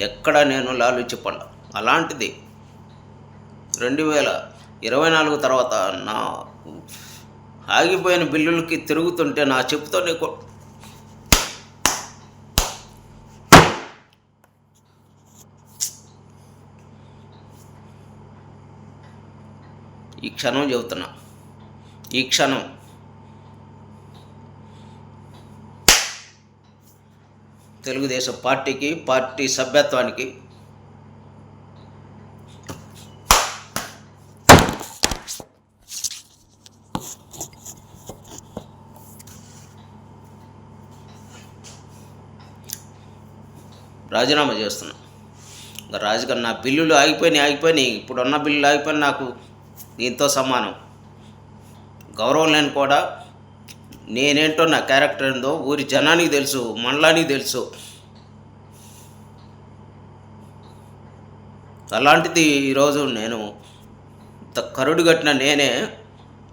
ఎక్కడ నేను లాలుచిపడ్డా. అలాంటిది 2024 తర్వాత నా ఆగిపోయిన బిల్లులకి తిరుగుతుంటే నా చెప్పుతో నీకు ఈ క్షణం చెబుతున్నా, ఈ క్షణం తెలుగుదేశం పార్టీకి, పార్టీ సభ్యత్వానికి రాజీనామా చేస్తున్నా. ఇంకా రాజకీయ నా బిల్లులు ఆగిపోయినాయి. ఇప్పుడున్న బిల్లులు ఆగిపోయిన నాకు దీంతో సమానం. గౌరవం లేని కూడా నేనేంటో, నా క్యారెక్టర్ ఏందో ఊరి జనానికి తెలుసు, మండలానికి తెలుసు. అలాంటిది ఈరోజు నేను కరుడు కట్టిన నేనే